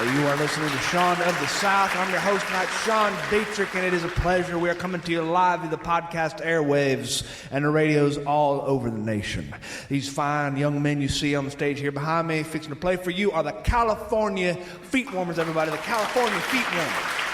You are listening to Sean of the South. I'm your host tonight, Sean Dietrich, and it is a pleasure. We are coming to you live through the podcast airwaves and the radios all over the nation. These fine young men you see on the stage here behind me, fixing to play for you, are the California Feet Warmers, everybody. The California Feet Warmers.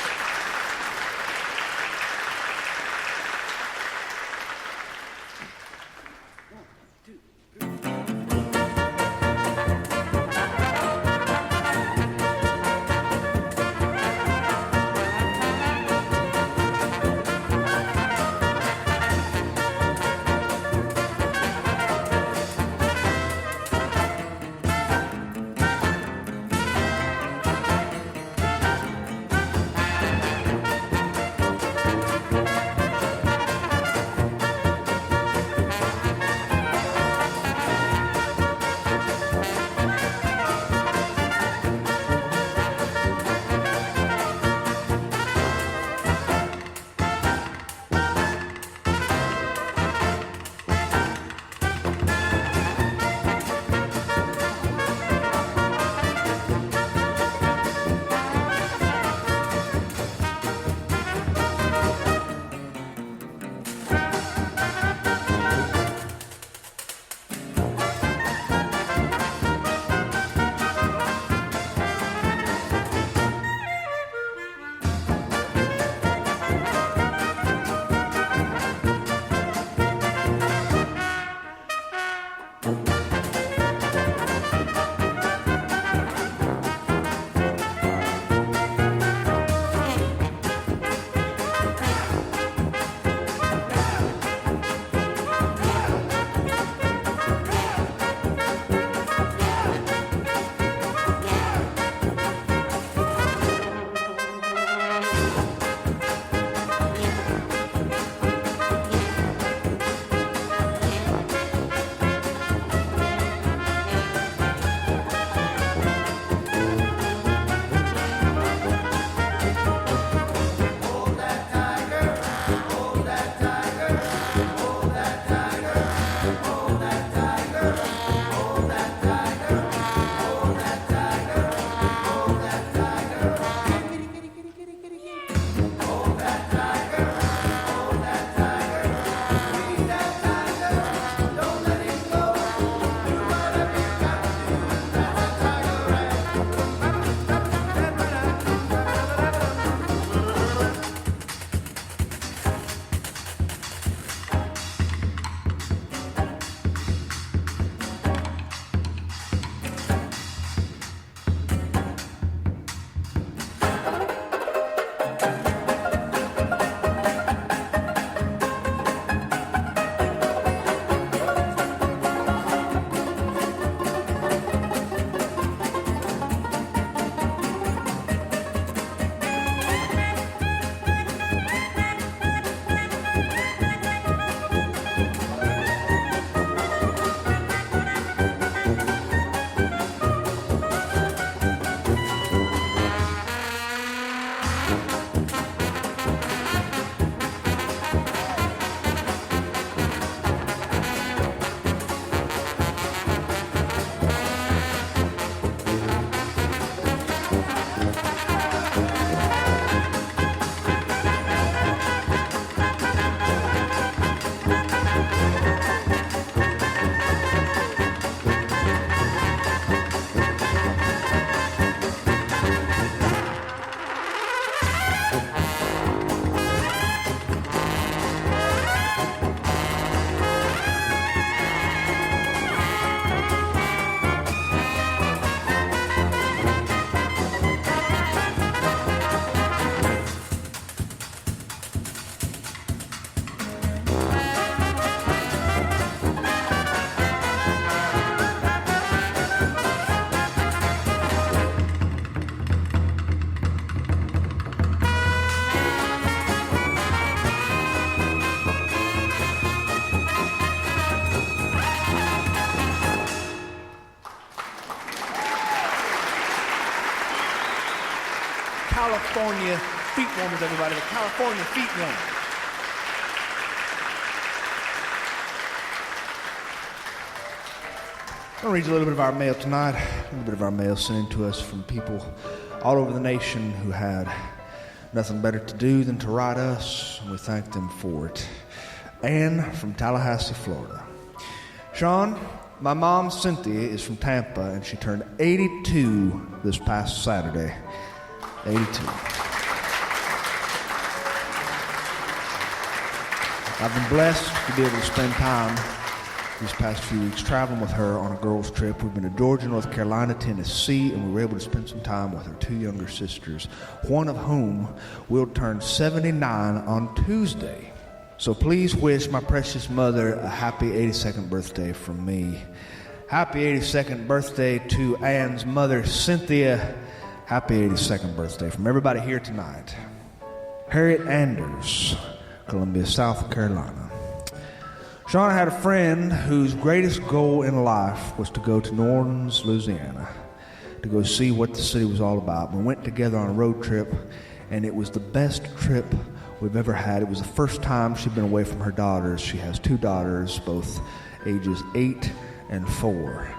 California Feet Warmers, everybody. The California Feet Warmers. I'm going to read you a little bit of our mail tonight. A little bit of our mail sent in to us from people all over the nation who had nothing better to do than to write us, and we thank them for it. Ann from Tallahassee, Florida. Sean, my mom Cynthia is from Tampa, and she turned 82 this past Saturday. 82. I've been blessed to be able to spend time these past few weeks traveling with her on a girls' trip. We've been to Georgia, North Carolina, Tennessee, and we were able to spend some time with her two younger sisters, one of whom will turn 79 on Tuesday. So please wish my precious mother a happy 82nd birthday from me. Happy 82nd birthday to Ann's mother, Cynthia. Happy 82nd birthday from everybody here tonight. Harriet Anders, Columbia, South Carolina. Sean had a friend whose greatest goal in life was to go to New Orleans, Louisiana, to go see what the city was all about. We went together on a road trip, and it was the best trip we've ever had. It was the first time she'd been away from her daughters. She has two daughters, both ages 8 and 4.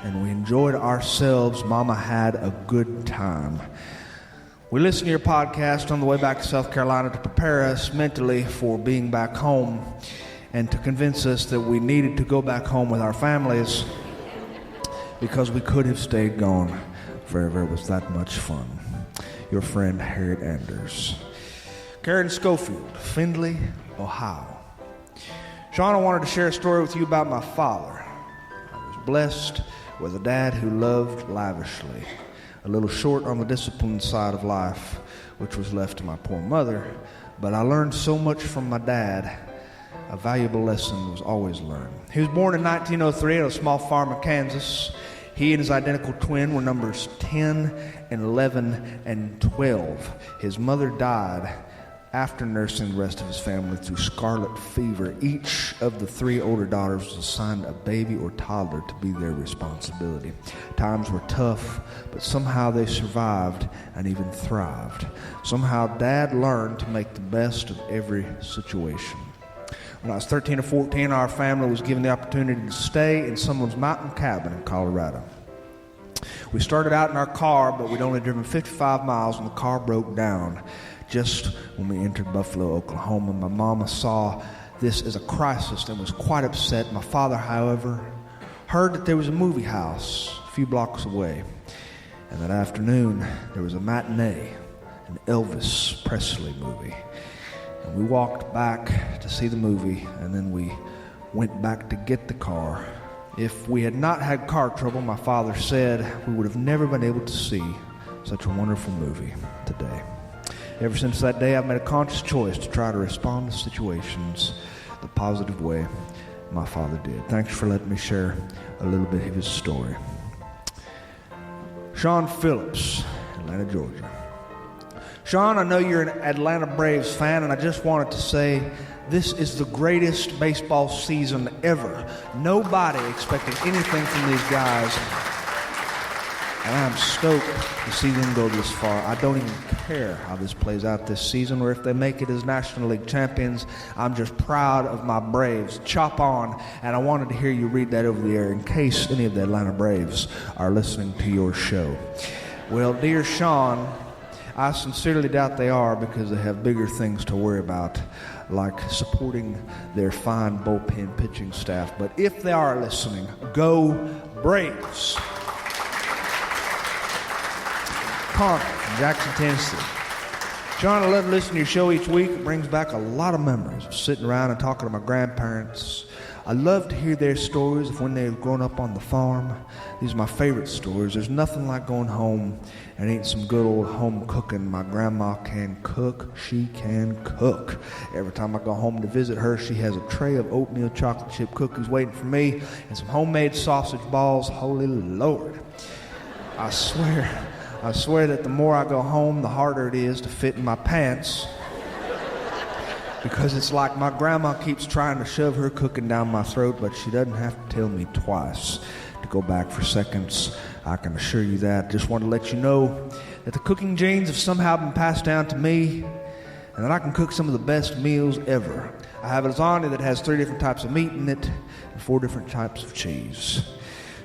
And we enjoyed ourselves. Mama had a good time. We listened to your podcast on the way back to South Carolina to prepare us mentally for being back home and to convince us that we needed to go back home with our families because we could have stayed gone forever. It was that much fun. Your friend, Harriet Anders. Karen Schofield, Findlay, Ohio. Sean, I wanted to share a story with you about my father. I was blessed with a dad who loved lavishly, a little short on the discipline side of life, which was left to my poor mother, but I learned so much from my dad. A valuable lesson was always learned. He was born in 1903 on a small farm in Kansas. He and his identical twin were numbers 10 and 11 and 12. His mother died after nursing the rest of his family through scarlet fever. Each of the 3 older daughters was assigned a baby or toddler to be their responsibility. Times were tough, but somehow they survived and even thrived. Somehow Dad learned to make the best of every situation. When I was 13 or 14, our family was given the opportunity to stay in someone's mountain cabin in Colorado. We started out in our car, but we'd only driven 55 miles when the car broke down just when we entered Buffalo, Oklahoma. My mama saw this as a crisis and was quite upset. My father, however, heard that there was a movie house a few blocks away. And that afternoon, there was a matinee, an Elvis Presley movie. And we walked back to see the movie, and then we went back to get the car. If we had not had car trouble, my father said, we would have never been able to see such a wonderful movie today. Ever since that day, I've made a conscious choice to try to respond to situations the positive way my father did. Thanks for letting me share a little bit of his story. Sean Phillips, Atlanta, Georgia. Sean, I know you're an Atlanta Braves fan, and I just wanted to say this is the greatest baseball season ever. Nobody expected anything from these guys, and I'm stoked to see them go this far. I don't even care how this plays out this season or if they make it as National League champions. I'm just proud of my Braves. Chop on, and I wanted to hear you read that over the air in case any of the Atlanta Braves are listening to your show. Well, dear Sean, I sincerely doubt they are because they have bigger things to worry about, like supporting their fine bullpen pitching staff. But if they are listening, go Braves. Connor from Jackson, Tennessee. Sean, I love listening to your show each week. It brings back a lot of memories of sitting around and talking to my grandparents. I love to hear their stories of when they were growing up on the farm. These are my favorite stories. There's nothing like going home and eating some good old home cooking. My grandma can cook. She can cook. Every time I go home to visit her, she has a tray of oatmeal chocolate chip cookies waiting for me and some homemade sausage balls. Holy Lord. I swear that the more I go home, the harder it is to fit in my pants. Because it's like my grandma keeps trying to shove her cooking down my throat, but she doesn't have to tell me twice to go back for seconds. I can assure you that. Just want to let you know that the cooking genes have somehow been passed down to me, and that I can cook some of the best meals ever. I have a lasagna that has 3 different types of meat in it and 4 different types of cheese.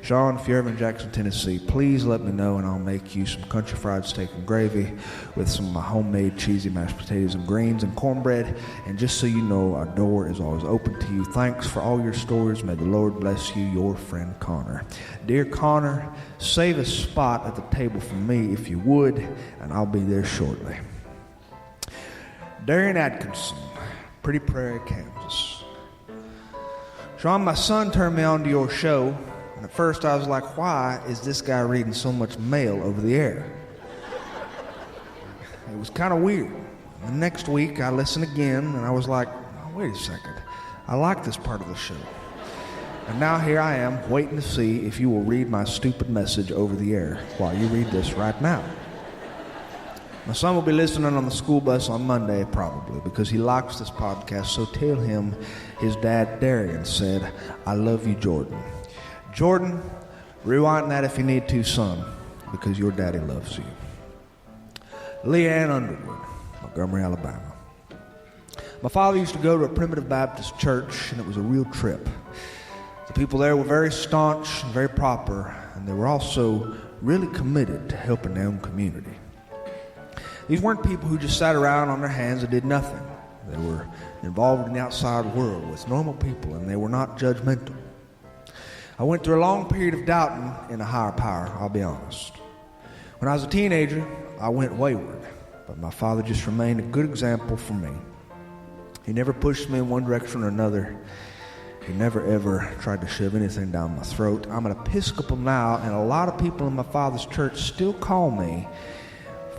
Sean, if you're ever in Jackson, Tennessee, please let me know and I'll make you some country fried steak and gravy with some of my homemade cheesy mashed potatoes and greens and cornbread. And just so you know, our door is always open to you. Thanks for all your stories. May the Lord bless you, your friend Connor. Dear Connor, save a spot at the table for me if you would, and I'll be there shortly. Darian Atkinson, Pretty Prairie, Kansas. Sean, my son turned me on to your show. And at first I was like, why is this guy reading so much mail over the air? It was kind of weird. The next week I listened again and I was like, oh, wait a second. I like this part of the show. And now here I am waiting to see if you will read my stupid message over the air while you read this right now. My son will be listening on the school bus on Monday probably because he likes this podcast, so tell him his dad Darian said, I love you, Jordan. Jordan, rewind that if you need to, son, because your daddy loves you. Leanne Underwood, Montgomery, Alabama. My father used to go to a primitive Baptist church, and it was a real trip. The people there were very staunch and very proper, and they were also really committed to helping their own community. These weren't people who just sat around on their hands and did nothing. They were involved in the outside world with normal people, and they were not judgmental. I went through a long period of doubting in a higher power, I'll be honest. When I was a teenager, I went wayward, but my father just remained a good example for me. He never pushed me in one direction or another. He never ever tried to shove anything down my throat. I'm an Episcopal now, and a lot of people in my father's church still call me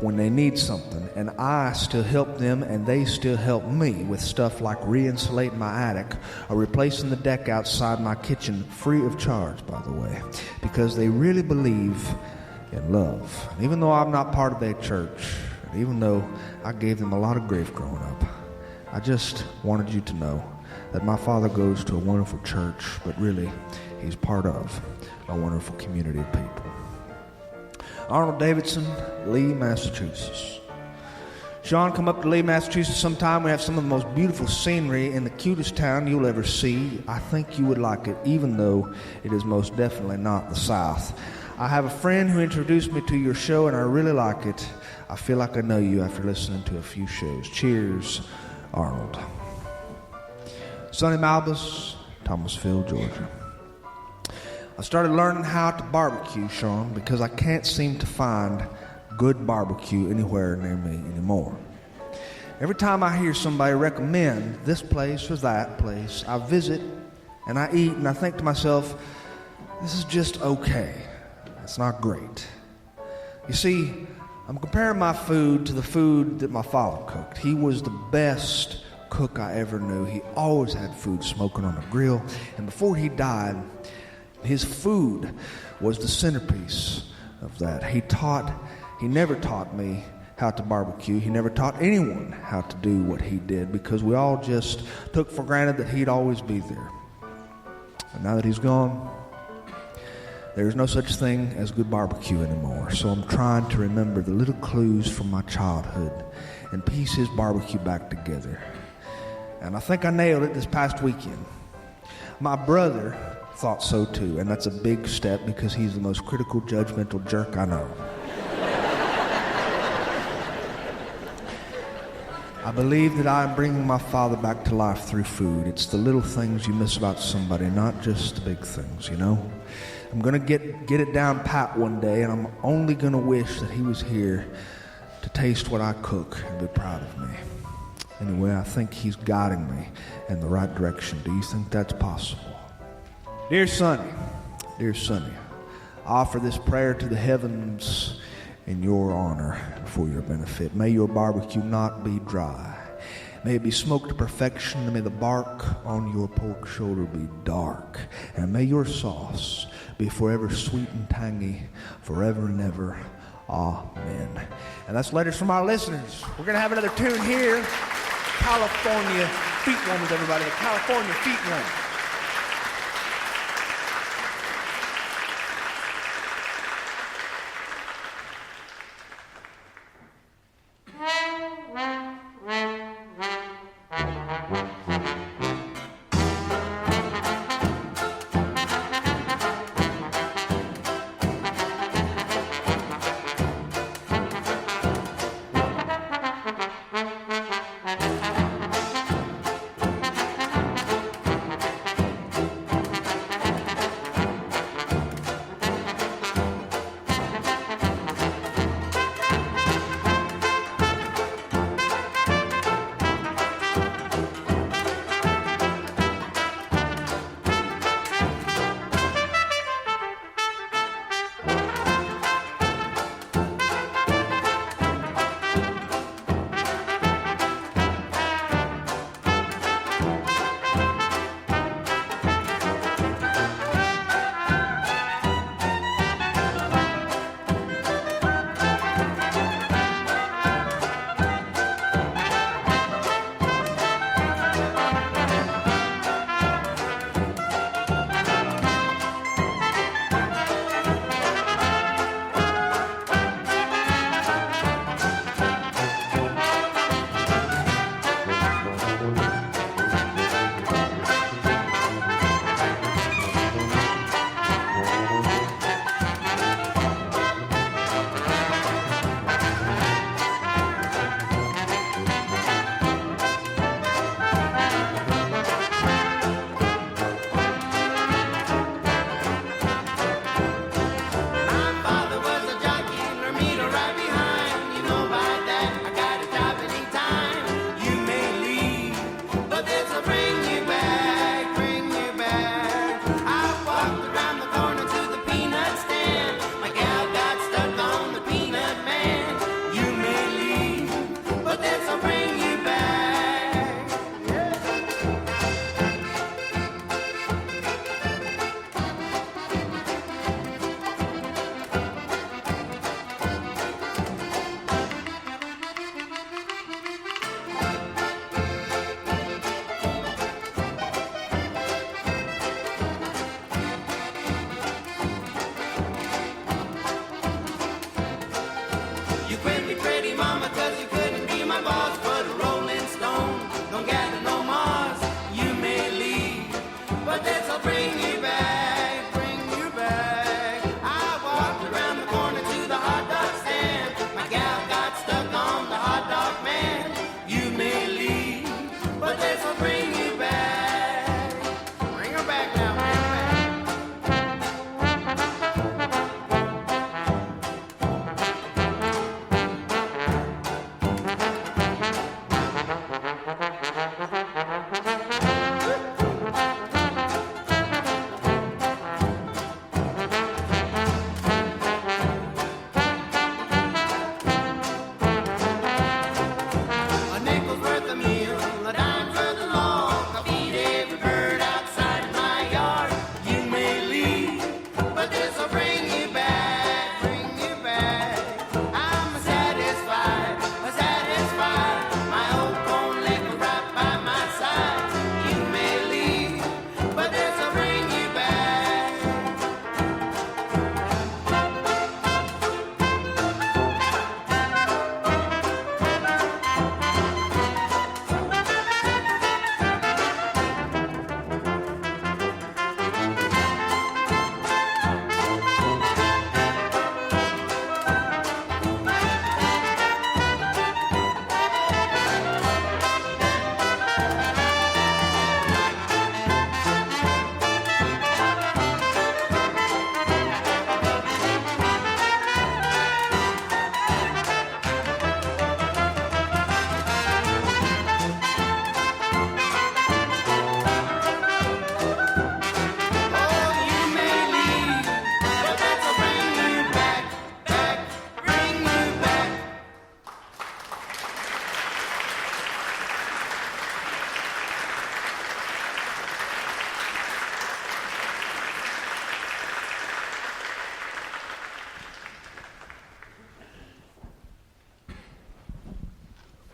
when they need something, and I still help them, and they still help me with stuff like re-insulating my attic or replacing the deck outside my kitchen free of charge, by the way, because they really believe in love. And even though I'm not part of their church, and even though I gave them a lot of grief growing up, I just wanted you to know that my father goes to a wonderful church, but really he's part of a wonderful community of people. Arnold Davidson, Lee, Massachusetts. Sean, come up to Lee, Massachusetts sometime. We have some of the most beautiful scenery in the cutest town you'll ever see. I think you would like it, even though it is most definitely not the South. I have a friend who introduced me to your show, and I really like it. I feel like I know you after listening to a few shows. Cheers, Arnold. Sonny Malbus, Thomasville, Georgia. I started learning how to barbecue, Sean, because I can't seem to find good barbecue anywhere near me anymore. Every time I hear somebody recommend this place or that place, I visit and I eat and I think to myself, this is just okay. It's not great. You see, I'm comparing my food to the food that my father cooked. He was the best cook I ever knew. He always had food smoking on the grill, and before he died, his food was the centerpiece of that. He never taught me how to barbecue. He never taught anyone how to do what he did because we all just took for granted that he'd always be there. And now that he's gone, there's no such thing as good barbecue anymore. So I'm trying to remember the little clues from my childhood and piece his barbecue back together. And I think I nailed it this past weekend. My brother thought so too, and that's a big step because he's the most critical, judgmental jerk I know. I believe that I am bringing my father back to life through food. It's the little things you miss about somebody, not just the big things, you know? I'm going to get it down pat one day, and I'm only going to wish that he was here to taste what I cook and be proud of me. Anyway, I think he's guiding me in the right direction. Do you think that's possible? Dear Sonny, I offer this prayer to the heavens in your honor and for your benefit. May your barbecue not be dry. May it be smoked to perfection, and may the bark on your pork shoulder be dark. And may your sauce be forever sweet and tangy, forever and ever. Amen. And that's letters from our listeners. We're going to have another tune here. California Feet Warmers, everybody. The California Feet Warmers.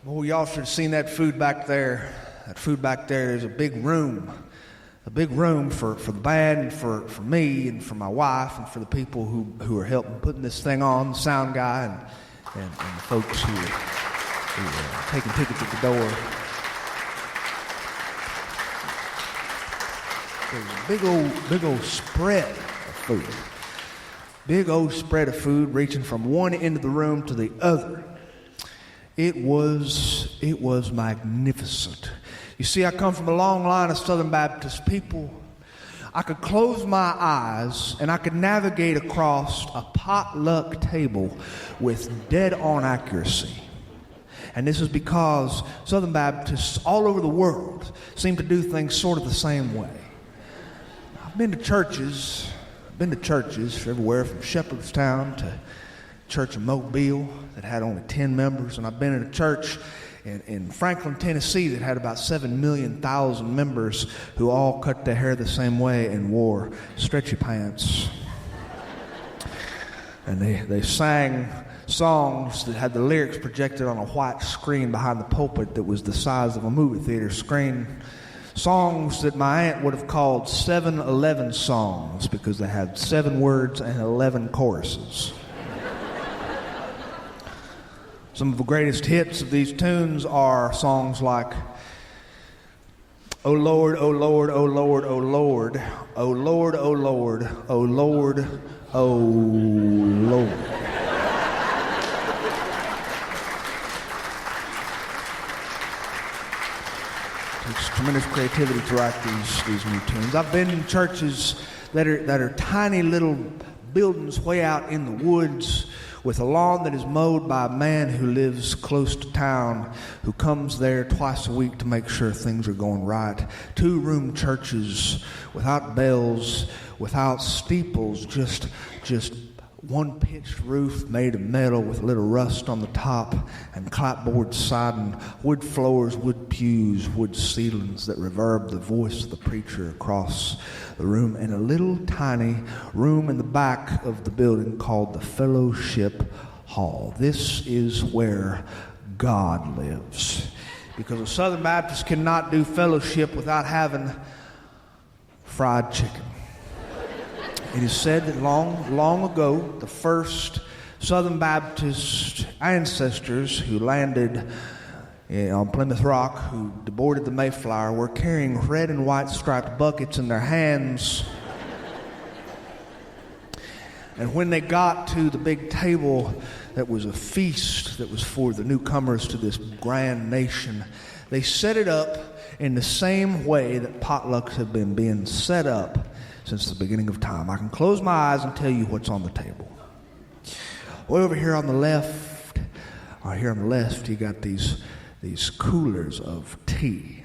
Well, y'all should have seen that food back there. That food back there is a big room for the band and for me and for my wife and for the people who are helping putting this thing on, the sound guy and the folks who are taking tickets at the door. There's a big old spread of food. Big old spread of food reaching from one end of the room to the other. It was magnificent. You see, I come from a long line of Southern Baptist people. I could close my eyes and I could navigate across a potluck table with dead-on accuracy. And this is because Southern Baptists all over the world seem to do things sort of the same way. I've been to churches everywhere from Shepherdstown to Church of Mobile that had only 10 members, and I've been in a church in Franklin, Tennessee that had about 7 million members who all cut their hair the same way and wore stretchy pants. And they sang songs that had the lyrics projected on a white screen behind the pulpit that was the size of a movie theater screen. Songs that my aunt would have called 7-11 songs because they had 7 words and 11 choruses. Some of the greatest hits of these tunes are songs like "Oh Lord, oh Lord, oh Lord, oh Lord, oh Lord, oh Lord, oh Lord, oh Lord." It's tremendous creativity to write these new tunes. I've been in churches that are tiny little buildings way out in the woods with a lawn that is mowed by a man who lives close to town, who comes there twice a week to make sure things are going right. 2-room churches without bells, without steeples, just one pitched roof made of metal with a little rust on the top and clapboard siding, wood floors, wood pews, wood ceilings that reverb the voice of the preacher across the room, and a little tiny room in the back of the building called the Fellowship Hall. This is where God lives, because a Southern Baptist cannot do fellowship without having fried chicken. It is said that long ago, the first Southern Baptist ancestors who landed on Plymouth Rock, who boarded the Mayflower, were carrying red and white striped buckets in their hands. And when they got to the big table that was a feast that was for the newcomers to this grand nation, they set it up in the same way that potlucks have been being set up since the beginning of time. I can close my eyes and tell you what's on the table. Way over here on the left, you got these coolers of tea.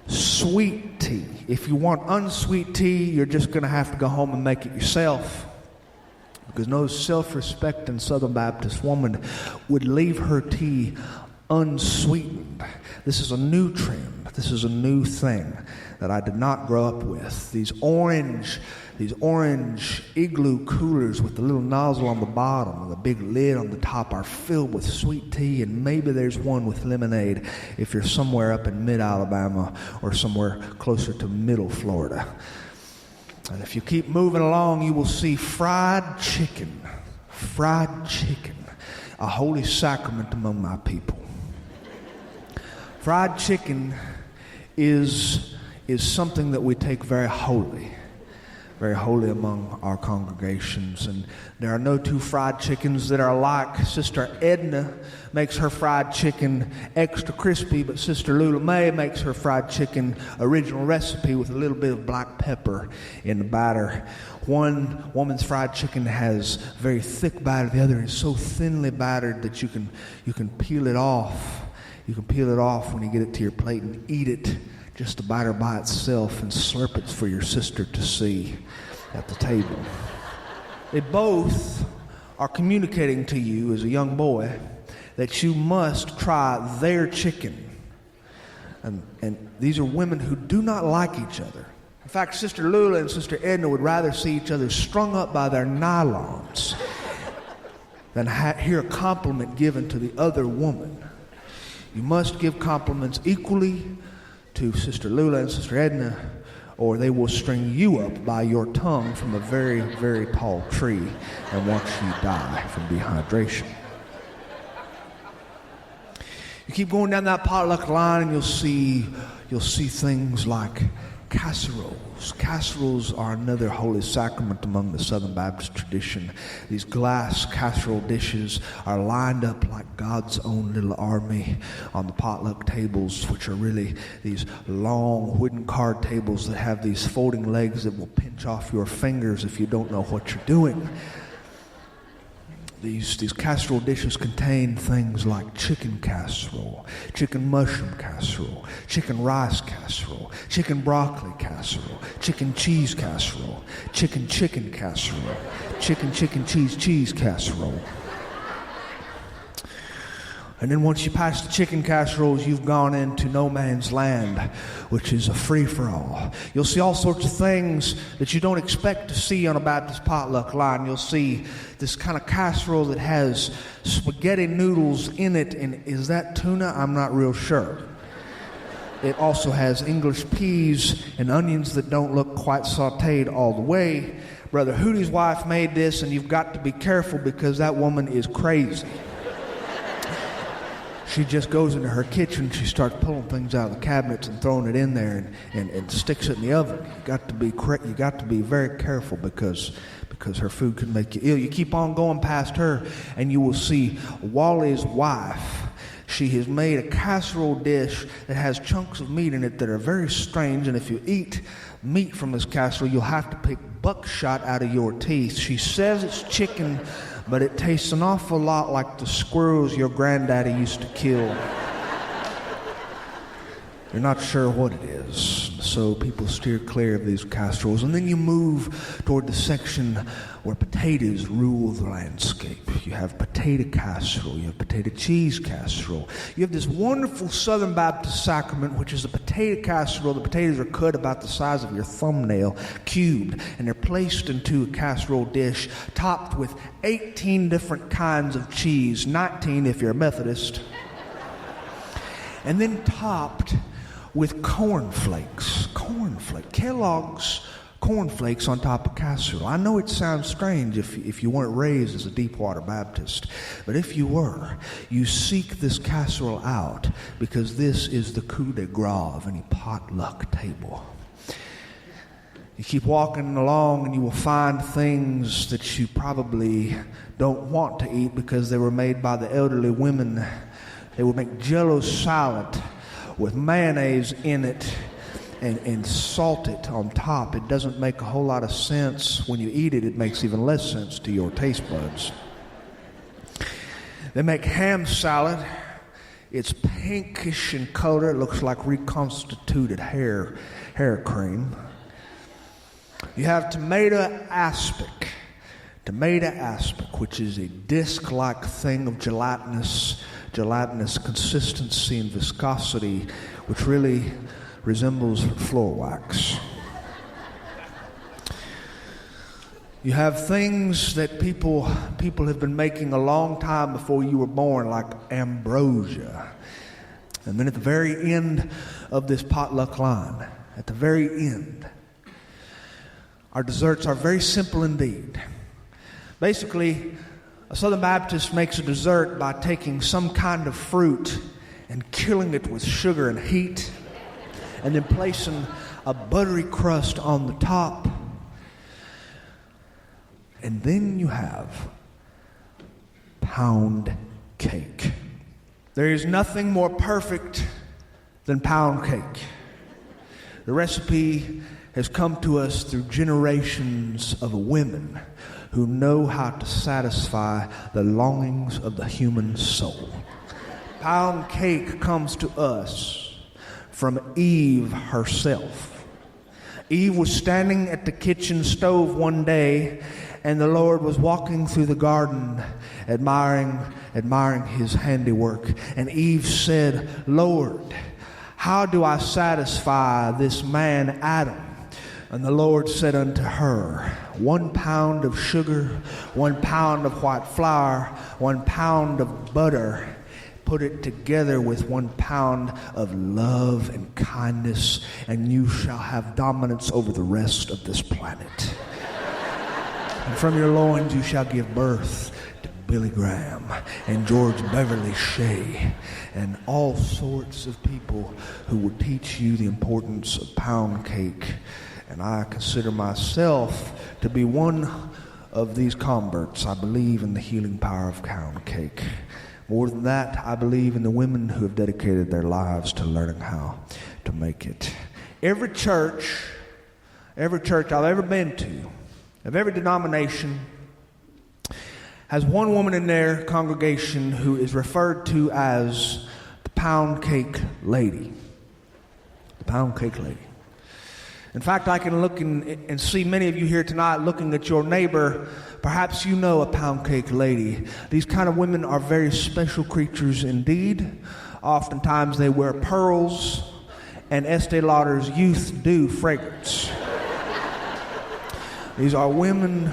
Sweet tea. If you want unsweet tea, you're just going to have to go home and make it yourself, because no self-respecting Southern Baptist woman would leave her tea unsweetened. This is a new trend. This is a new thing that I did not grow up with. These orange igloo coolers with the little nozzle on the bottom and the big lid on the top are filled with sweet tea, and maybe there's one with lemonade if you're somewhere up in mid-Alabama or somewhere closer to middle Florida. And if you keep moving along, you will see fried chicken, a holy sacrament among my people. Fried chicken is something that we take very holy among our congregations. And there are no two fried chickens that are alike. Sister Edna makes her fried chicken extra crispy, but Sister Lula May makes her fried chicken original recipe with a little bit of black pepper in the batter. One woman's fried chicken has very thick batter. The other is so thinly battered that you can peel it off. You can peel it off when you get it to your plate and eat it, just the batter by itself, and slurp it for your sister to see at the table. They both are communicating to you as a young boy that you must try their chicken. And these are women who do not like each other. In fact, Sister Lula and Sister Edna would rather see each other strung up by their nylons than hear a compliment given to the other woman. You must give compliments equally to Sister Lula and Sister Edna, or they will string you up by your tongue from a very, very tall tree and watch you die from dehydration. You keep going down that potluck line and you'll see things like casseroles. Casseroles are another holy sacrament among the Southern Baptist tradition. These glass casserole dishes are lined up like God's own little army on the potluck tables, which are really these long wooden card tables that have these folding legs that will pinch off your fingers if you don't know what you're doing. These casserole dishes contain things like chicken casserole, chicken mushroom casserole, chicken rice casserole, chicken broccoli casserole, chicken cheese casserole, chicken casserole, chicken cheese casserole. And then once you pass the chicken casseroles, you've gone into no man's land, which is a free-for-all. You'll see all sorts of things that you don't expect to see on a Baptist potluck line. You'll see this kind of casserole that has spaghetti noodles in it, and is that tuna? I'm not real sure. It also has English peas and onions that don't look quite sautéed all the way. Brother Hootie's wife made this, and you've got to be careful because that woman is crazy. She just goes into her kitchen, she starts pulling things out of the cabinets and throwing it in there and sticks it in the oven. You got to be very careful because her food can make you ill. You keep on going past her and you will see Wally's wife. She has made a casserole dish that has chunks of meat in it that are very strange, and if you eat meat from this casserole, you'll have to pick buckshot out of your teeth. She says it's chicken, but it tastes an awful lot like the squirrels your granddaddy used to kill. You're not sure what it is, so people steer clear of these casseroles. And then you move toward the section where potatoes rule the landscape. You have potato casserole, you have potato cheese casserole. You have this wonderful Southern Baptist sacrament, which is a potato casserole. The potatoes are cut about the size of your thumbnail, cubed, and they're placed into a casserole dish topped with 18 different kinds of cheese, 19 if you're a Methodist, and then topped with cornflakes, Kellogg's cornflakes on top of casserole. I know it sounds strange if you weren't raised as a Deepwater Baptist, but if you were, you seek this casserole out because this is the coup de grace of any potluck table. You keep walking along and you will find things that you probably don't want to eat because they were made by the elderly women. They would make Jell-O salad with mayonnaise in it and salt it on top. It doesn't make a whole lot of sense. When you eat it, it makes even less sense to your taste buds. They make ham salad. It's pinkish in color. It looks like reconstituted hair cream. You have tomato aspic, which is a disc-like thing of gelatinous consistency and viscosity, which really resembles floor wax. You have things that people have been making a long time before you were born, like ambrosia. And then at the very end of this potluck line, at the very end, our desserts are very simple indeed. Basically, a Southern Baptist makes a dessert by taking some kind of fruit and killing it with sugar and heat, and then placing a buttery crust on the top. And then you have pound cake. There is nothing more perfect than pound cake. The recipe has come to us through generations of women who know how to satisfy the longings of the human soul. Pound cake comes to us from Eve herself. Eve was standing at the kitchen stove one day, and the Lord was walking through the garden, admiring his handiwork. And Eve said, "Lord, how do I satisfy this man Adam?" And the Lord said unto her, 1 pound of sugar, 1 pound of white flour, 1 pound of butter. put it together with 1 pound of love and kindness, and you shall have dominance over the rest of this planet. And from your loins you shall give birth to Billy Graham and George Beverly Shea and all sorts of people who will teach you the importance of pound cake. And I consider myself to be one of these converts. I believe in the healing power of pound cake. More than that, I believe in the women who have dedicated their lives to learning how to make it. Every church I've ever been to, of every denomination, has one woman in their congregation who is referred to as the pound cake lady. The pound cake lady. In fact, I can look and see many of you here tonight looking at your neighbor. Perhaps you know a pound cake lady. These kind of women are very special creatures indeed. Oftentimes they wear pearls and Estee Lauder's Youth Dew fragrance. These are women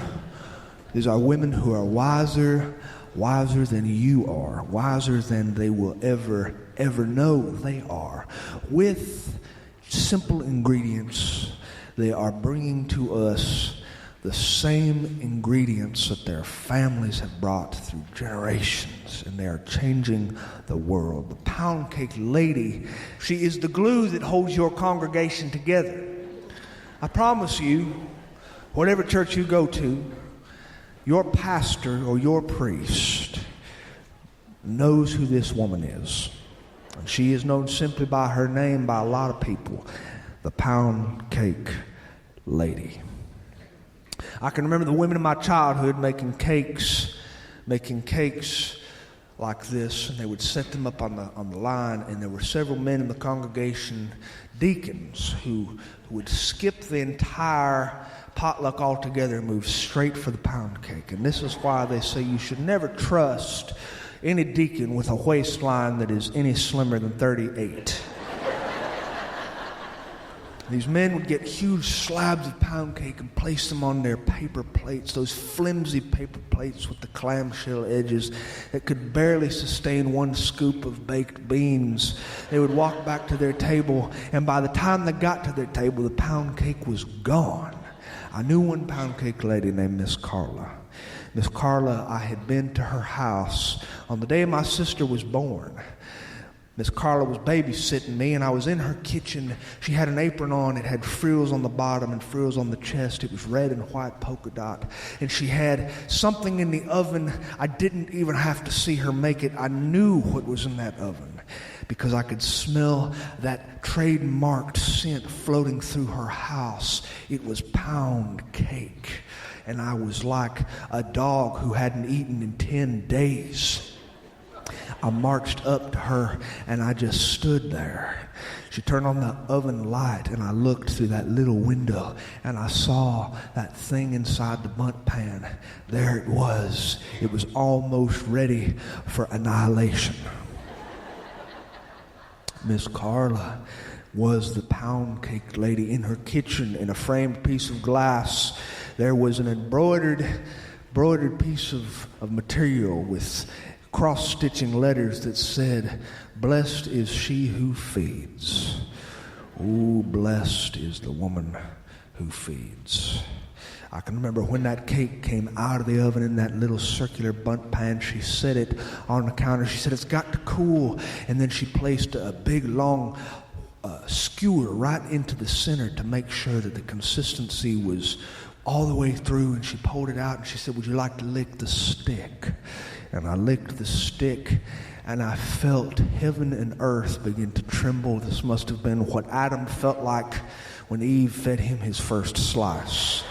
who are wiser than you are, wiser than they will ever know they are. With simple ingredients, they are bringing to us the same ingredients that their families have brought through generations, and they are changing the world. The pound cake lady, she is the glue that holds your congregation together. I promise you, whatever church you go to, your pastor or your priest knows who this woman is. And she is known simply by her name by a lot of people, the pound cake lady. I can remember the women in my childhood making cakes like this, and they would set them up on the line, and there were several men in the congregation, deacons, who would skip the entire potluck altogether and move straight for the pound cake. And this is why they say you should never trust any deacon with a waistline that is any slimmer than 38. These men would get huge slabs of pound cake and place them on their paper plates, those flimsy paper plates with the clamshell edges that could barely sustain 1 scoop of baked beans. They would walk back to their table, and by the time they got to their table, the pound cake was gone. I knew one pound cake lady named Miss Carla. Miss Carla, I had been to her house on the day my sister was born. Miss Carla was babysitting me, and I was in her kitchen. She had an apron on. It had frills on the bottom and frills on the chest. It was red and white polka dot. And she had something in the oven. I didn't even have to see her make it. I knew what was in that oven because I could smell that trademarked scent floating through her house. It was pound cake. And I was like a dog who hadn't eaten in 10 days. I marched up to her, and I just stood there. She turned on the oven light, and I looked through that little window, and I saw that thing inside the bundt pan. There it was. It was almost ready for annihilation. Miss Carla was the pound cake lady. In her kitchen, in a framed piece of glass, there was an embroidered piece of material with cross-stitching letters that said, "Blessed is she who feeds. Oh, blessed is the woman who feeds." I can remember when that cake came out of the oven in that little circular bundt pan, she set it on the counter. She said, "It's got to cool." And then she placed a big, long skewer right into the center to make sure that the consistency was all the way through. And she pulled it out, and she said, "Would you like to lick the stick?" And I licked the stick, and I felt heaven and earth begin to tremble. This must have been what Adam felt like when Eve fed him his first slice.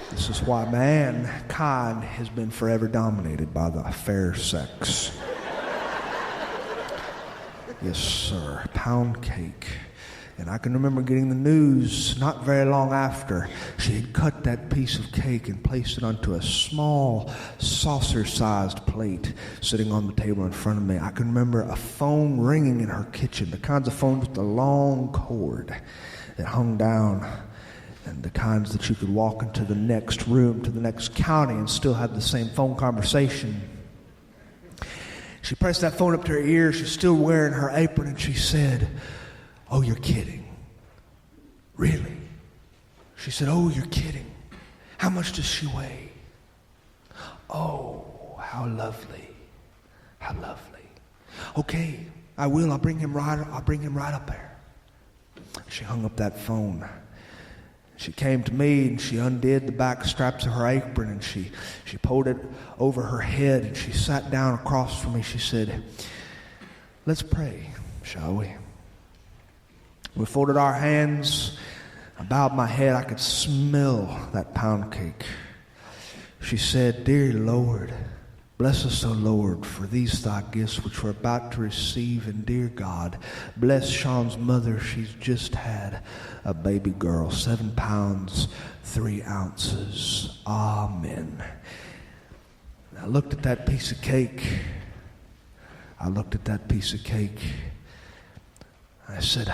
This is why mankind has been forever dominated by the fair sex. Yes, sir. Pound cake. And I can remember getting the news not very long after. She had cut that piece of cake and placed it onto a small saucer-sized plate sitting on the table in front of me. I can remember a phone ringing in her kitchen, the kinds of phones with the long cord that hung down, and the kinds that you could walk into the next room, to the next county, and still have the same phone conversation. She pressed that phone up to her ear. She's still wearing her apron, and she said, "Oh, you're kidding. Really?" She said, "Oh, you're kidding. How much does she weigh?" "Oh, how lovely. How lovely. Okay, I will. I'll bring him right up there." She hung up that phone. She came to me and she undid the back straps of her apron and she pulled it over her head and she sat down across from me. She said, "Let's pray, shall we?" We folded our hands. I bowed my head. I could smell that pound cake. She said, "Dear Lord, bless us, O Lord, for these thy gifts which we're about to receive. And dear God, bless Sean's mother. She's just had a baby girl, 7 pounds, 3 ounces. Amen." And I looked at that piece of cake. I said,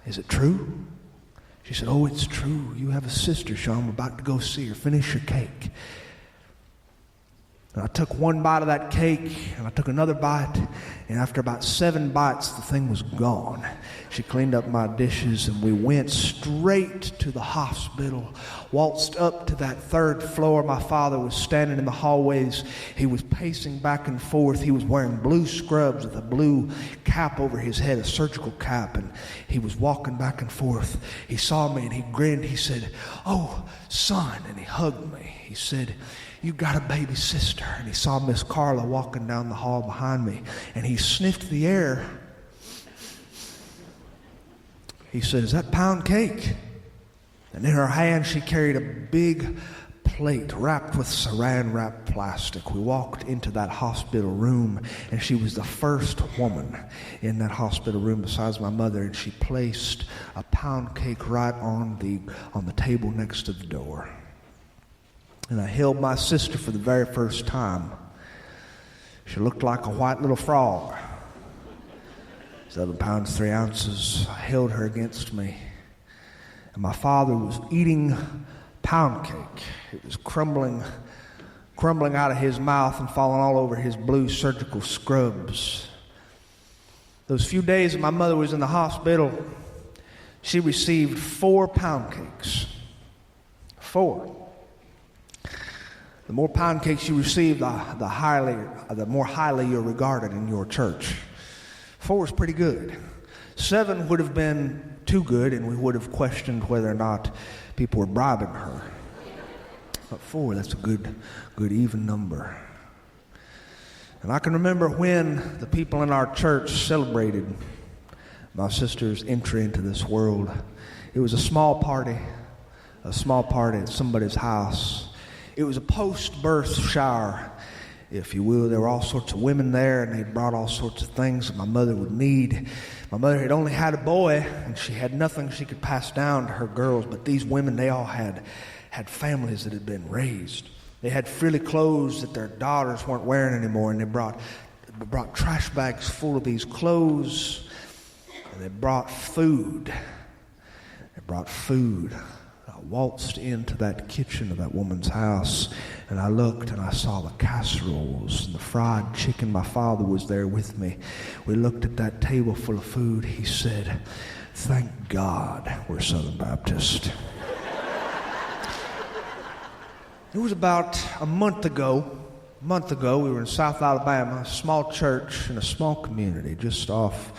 "Is it true?" She said, "Oh, it's true. You have a sister, Sean. We're about to go see her. Finish your cake." And I took one bite of that cake, and I took another bite, and after about 7 bites, the thing was gone. She cleaned up my dishes, and we went straight to the hospital, waltzed up to that 3rd floor. My father was standing in the hallways. He was pacing back and forth. He was wearing blue scrubs with a blue cap over his head, a surgical cap, and he was walking back and forth. He saw me, and he grinned. He said, "Oh, son," and he hugged me. He said, "You got a baby sister." And he saw Miss Carla walking down the hall behind me, and he sniffed the air. He said, "Is that pound cake?" And in her hand she carried a big plate wrapped with saran wrap plastic. We walked into that hospital room, and she was the first woman in that hospital room besides my mother, and she placed a pound cake right on the table next to the door. And I held my sister for the very first time. She looked like a white little frog. 7 pounds, 3 ounces. I held her against me. And my father was eating pound cake. It was crumbling out of his mouth and falling all over his blue surgical scrubs. Those few days that my mother was in the hospital, she received 4 pound cakes. 4. The more pound cakes you receive, the more highly you're regarded in your church. 4 is pretty good. 7 would have been too good, and we would have questioned whether or not people were bribing her. But 4, that's a good even number. And I can remember when the people in our church celebrated my sister's entry into this world. It was a small party at somebody's house. It was a post-birth shower, if you will. There were all sorts of women there, and they brought all sorts of things that my mother would need. My mother had only had a boy, and she had nothing she could pass down to her girls. But these women, they all had families that had been raised. They had frilly clothes that their daughters weren't wearing anymore, and they brought trash bags full of these clothes, and they brought food. I waltzed into that kitchen of that woman's house, and I looked and I saw the casseroles and the fried chicken. My father was there with me. We looked at that table full of food. He said, "Thank God we're Southern Baptist." It was about a month ago, we were in South Alabama, a small church in a small community just off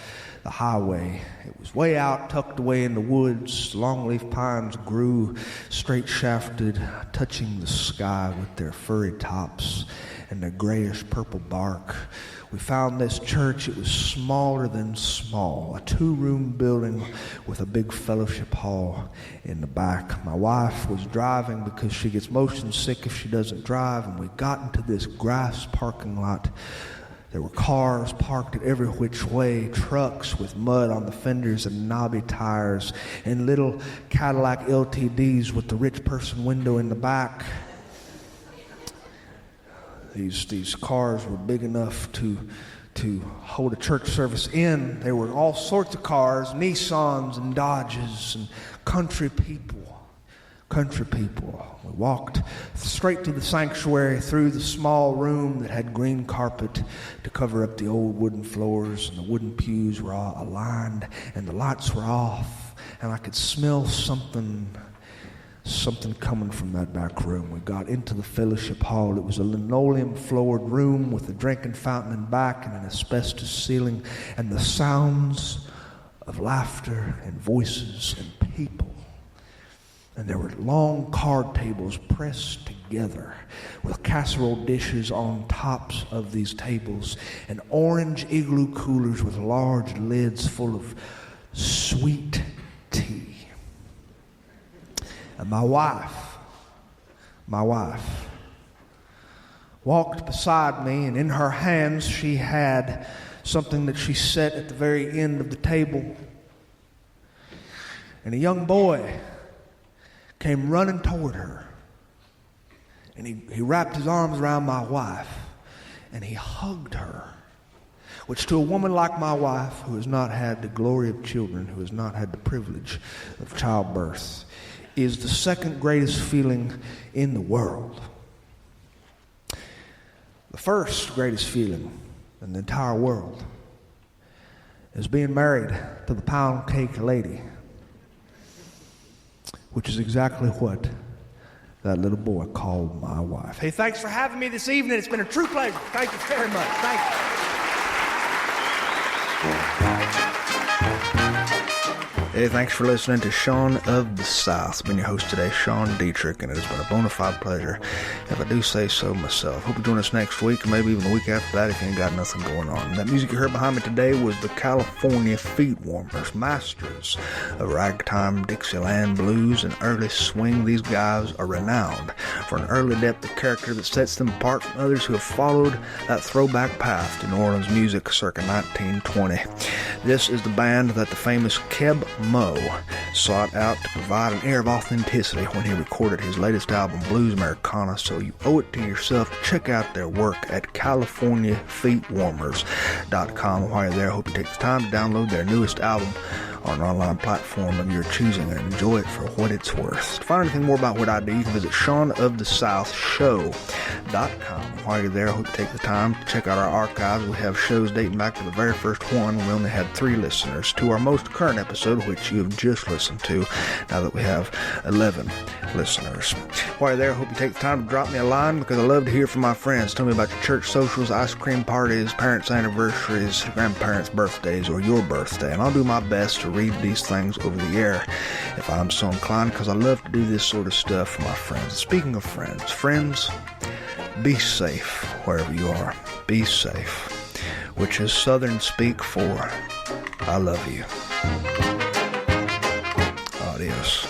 the highway. It was way out, tucked away in the woods. Longleaf pines grew straight shafted, touching the sky with their furry tops and their grayish purple bark. We found this church. It was smaller than small, a 2-room building with a big fellowship hall in the back. My wife was driving because she gets motion sick if she doesn't drive, and we got into this grass parking lot. There were cars parked at every which way, trucks with mud on the fenders and knobby tires, and little Cadillac LTDs with the rich person window in the back. These cars were big enough to hold a church service in. There were all sorts of cars, Nissans and Dodges and country people country people. We walked straight to the sanctuary through the small room that had green carpet to cover up the old wooden floors, and the wooden pews were all aligned, and the lights were off, and I could smell something coming from that back room. We got into the fellowship hall. It was a linoleum-floored room with a drinking fountain in back and an asbestos ceiling, and the sounds of laughter and voices and people. And there were long card tables pressed together with casserole dishes on tops of these tables and orange igloo coolers with large lids full of sweet tea. And my wife walked beside me, and in her hands she had something that she set at the very end of the table. And a young boy came running toward her, and he wrapped his arms around my wife, and he hugged her, which to a woman like my wife, who has not had the glory of children, who has not had the privilege of childbirth, is the second greatest feeling in the world. The first greatest feeling in the entire world is being married to the Poundcake lady, which is exactly what that little boy called my wife. Hey, thanks for having me this evening. It's been a true pleasure. Thank you very much. Thank you. Hey, thanks for listening to Sean of the South. I've been your host today, Sean Dietrich, and it has been a bona fide pleasure, if I do say so myself. Hope you join us next week, or maybe even the week after that if you ain't got nothing going on. That music you heard behind me today was the California Feet Warmers, masters of ragtime, Dixieland blues, and early swing. These guys are renowned for an early depth of character that sets them apart from others who have followed that throwback path to New Orleans music circa 1920. This is the band that the famous Keb Mo sought out to provide an air of authenticity when he recorded his latest album, Blues Americana, so you owe it to yourself to check out their work at CaliforniaFeetWarmers.com. While you're there, I hope you take the time to download their newest album on an online platform of your choosing and enjoy it for what it's worth. To find anything more about what I do, you can visit SeanoftheSouthShow.com. While you're there, I hope you take the time to check out our archives. We have shows dating back to the very first one when we only had 3 listeners, to our most current episode, which you have just listened to, now that we have 11 listeners. While you're there, I hope you take the time to drop me a line, because I love to hear from my friends. Tell me about your church socials, ice cream parties, parents' anniversaries, grandparents' birthdays, or your birthday, and I'll do my best to read these things over the air if I'm so inclined, because I love to do this sort of stuff for my friends. Speaking of friends, be safe wherever you are. Be safe, which is Southern speak for I love you. Adios.